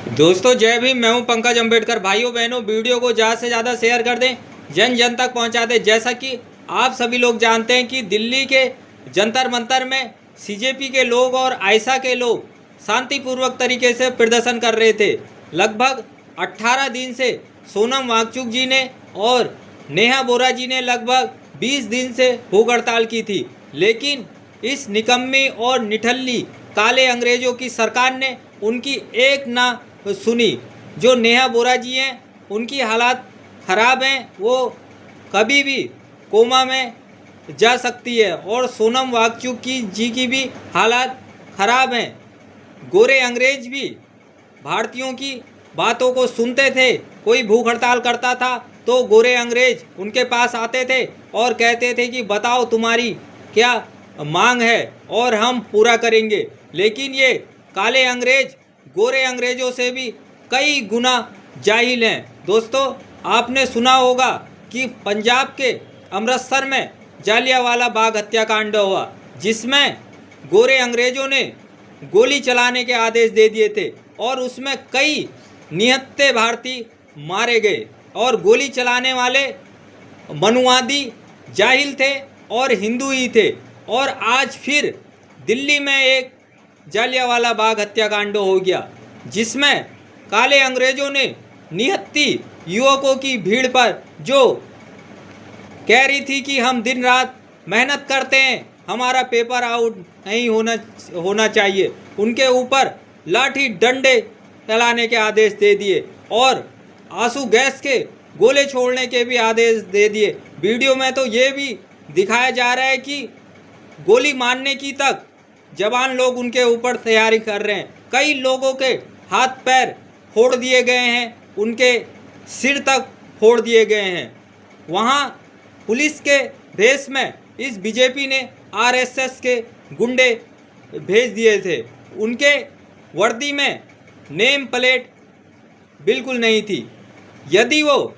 दोस्तों जय भीम। मैं हूं पंकज अम्बेडकर। भाइयों बहनों, वीडियो को ज़्यादा से ज़्यादा शेयर कर दें, जन जन तक पहुंचा दें। जैसा कि आप सभी लोग जानते हैं कि दिल्ली के जंतर मंतर में सीजेपी के लोग और आयशा के लोग शांतिपूर्वक तरीके से प्रदर्शन कर रहे थे। लगभग 18 दिन से सोनम वांगचुक जी ने और नेहा बोरा जी ने लगभग 20 दिन से भूख हड़ताल की थी, लेकिन इस निकम्मी और निठल्ली काले अंग्रेजों की सरकार ने उनकी एक ना सुनी। जो नेहा बोरा जी हैं उनकी हालात ख़राब हैं, वो कभी भी कोमा में जा सकती है, और सोनम वांगचुक जी की भी हालात ख़राब हैं। गोरे अंग्रेज भी भारतीयों की बातों को सुनते थे। कोई भूख हड़ताल करता था तो गोरे अंग्रेज उनके पास आते थे और कहते थे कि बताओ तुम्हारी क्या मांग है और हम पूरा करेंगे। लेकिन ये काले अंग्रेज गोरे अंग्रेजों से भी कई गुना जाहिल हैं। दोस्तों, आपने सुना होगा कि पंजाब के अमृतसर में जालियांवाला बाग हत्याकांड हुआ, जिसमें गोरे अंग्रेजों ने गोली चलाने के आदेश दे दिए थे और उसमें कई निहत्थे भारतीय मारे गए। और गोली चलाने वाले मनुवादी जाहिल थे और हिंदू ही थे। और आज फिर दिल्ली में एक जालियांवाला बाग हत्याकांड हो गया, जिसमें काले अंग्रेजों ने निहत्थी युवकों की भीड़ पर, जो कह रही थी कि हम दिन रात मेहनत करते हैं, हमारा पेपर आउट नहीं होना चाहिए, उनके ऊपर लाठी डंडे चलाने के आदेश दे दिए और आंसू गैस के गोले छोड़ने के भी आदेश दे दिए। वीडियो में तो ये भी दिखाया जा रहा है कि गोली मारने की तक जवान लोग उनके ऊपर तैयारी कर रहे हैं। कई लोगों के हाथ पैर फोड़ दिए गए हैं, उनके सिर तक फोड़ दिए गए हैं। वहाँ पुलिस के भेष में इस बीजेपी ने आरएसएस के गुंडे भेज दिए थे। उनके वर्दी में नेम प्लेट बिल्कुल नहीं थी। यदि वो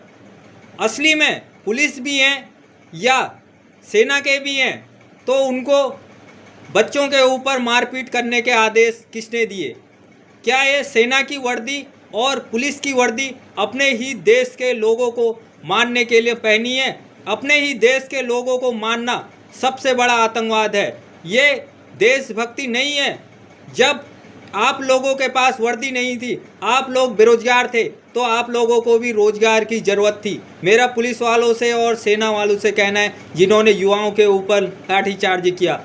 असली में पुलिस भी हैं या सेना के भी हैं तो उनको बच्चों के ऊपर मारपीट करने के आदेश किसने दिए? क्या ये सेना की वर्दी और पुलिस की वर्दी अपने ही देश के लोगों को मारने के लिए पहनी है? अपने ही देश के लोगों को मारना सबसे बड़ा आतंकवाद है। ये देशभक्ति नहीं है। जब आप लोगों के पास वर्दी नहीं थी, आप लोग बेरोजगार थे, तो आप लोगों को भी रोजगार की ज़रूरत थी। मेरा पुलिस वालों से और सेना वालों से कहना है, जिन्होंने युवाओं के ऊपर लाठीचार्ज किया,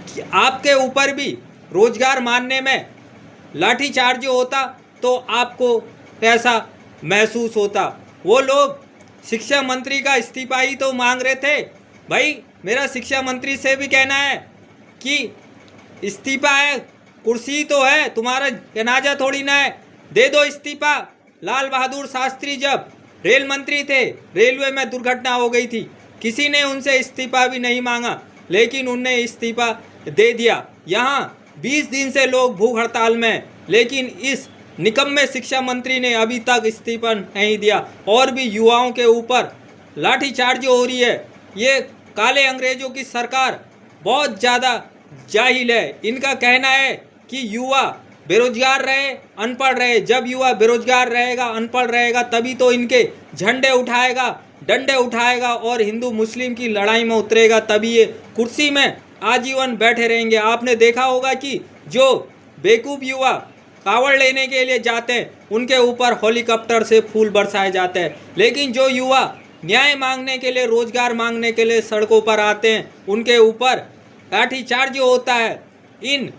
कि आपके ऊपर भी रोजगार मारने में लाठीचार्ज होता तो आपको कैसा महसूस होता? वो लोग शिक्षा मंत्री का इस्तीफा ही तो मांग रहे थे। भाई, मेरा शिक्षा मंत्री से भी कहना है कि इस्तीफा है, कुर्सी तो है, तुम्हारा जनाजा थोड़ी ना है, दे दो इस्तीफा। लाल बहादुर शास्त्री जब रेल मंत्री थे, रेलवे में दुर्घटना हो गई थी, किसी ने उनसे इस्तीफा भी नहीं मांगा, लेकिन उनने इस्तीफा दे दिया। यहाँ 20 दिन से लोग भूख हड़ताल में, लेकिन इस निकम्मे शिक्षा मंत्री ने अभी तक इस्तीफा नहीं दिया और भी युवाओं के ऊपर लाठीचार्ज हो रही है। ये काले अंग्रेजों की सरकार बहुत ज़्यादा जाहिल है। इनका कहना है कि युवा बेरोजगार रहे, अनपढ़ रहे। जब युवा बेरोजगार रहेगा, अनपढ़ रहेगा, तभी तो इनके झंडे उठाएगा, डंडे उठाएगा और हिंदू मुस्लिम की लड़ाई में उतरेगा, तभी ये कुर्सी में आजीवन बैठे रहेंगे। आपने देखा होगा कि जो बेवकूफ़ युवा कावड़ लेने के लिए जाते हैं, उनके ऊपर हेलीकॉप्टर से फूल बरसाए जाते हैं, लेकिन जो युवा न्याय मांगने के लिए, रोजगार मांगने के लिए सड़कों पर आते हैं, उनके ऊपर लाठीचार्ज होता है। इन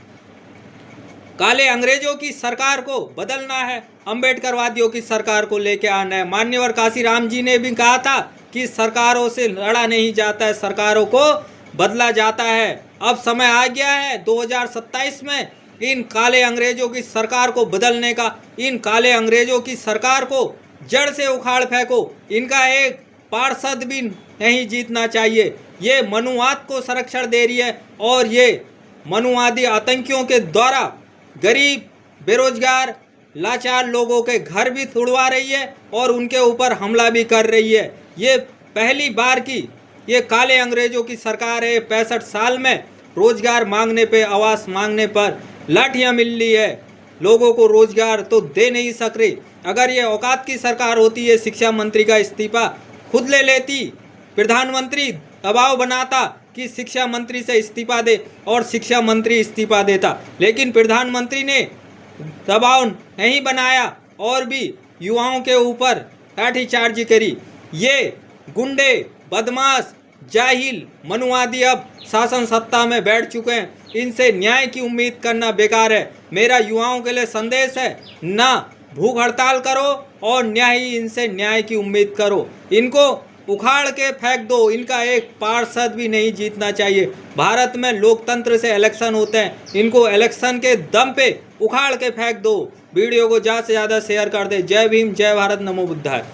काले अंग्रेजों की सरकार को बदलना है, अम्बेडकरवादियों की सरकार को लेके आना है। मान्यवर काशीराम जी ने भी कहा था कि सरकारों से लड़ा नहीं जाता है, सरकारों को बदला जाता है। अब समय आ गया है 2027 में इन काले अंग्रेजों की सरकार को बदलने का। इन काले अंग्रेजों की सरकार को जड़ से उखाड़ फेंको। इनका एक पार्षद भी नहीं जीतना चाहिए। ये मनुवाद को संरक्षण दे रही है और ये मनुवादी आतंकियों के द्वारा गरीब, बेरोजगार, लाचार लोगों के घर भी तुड़वा रही है और उनके ऊपर हमला भी कर रही है। ये पहली बार की ये काले अंग्रेजों की सरकार है। 65 साल में रोजगार मांगने पे, आवास मांगने पर लाठियां मिल रही है। लोगों को रोजगार तो दे नहीं सक रहे। अगर ये औकात की सरकार होती, ये शिक्षा मंत्री का इस्तीफा खुद ले लेती। प्रधानमंत्री दबाव बनाता कि शिक्षा मंत्री से इस्तीफा दे और शिक्षा मंत्री इस्तीफा देता, लेकिन प्रधानमंत्री ने दबाव नहीं बनाया और भी युवाओं के ऊपर लाठीचार्ज करी। ये गुंडे, बदमाश, जाहिल, मनुवादी अब शासन सत्ता में बैठ चुके हैं। इनसे न्याय की उम्मीद करना बेकार है। मेरा युवाओं के लिए संदेश है, ना भूख हड़ताल करो और न्याय इनसे न्याय की उम्मीद करो। इनको उखाड़ के फेंक दो, इनका एक पार्षद भी नहीं जीतना चाहिए। भारत में लोकतंत्र से इलेक्शन होते हैं, इनको इलेक्शन के दम पे उखाड़ के फेंक दो। वीडियो को ज़्यादा से ज़्यादा शेयर कर दे। जय भीम, जय भारत, नमो बुद्धाय।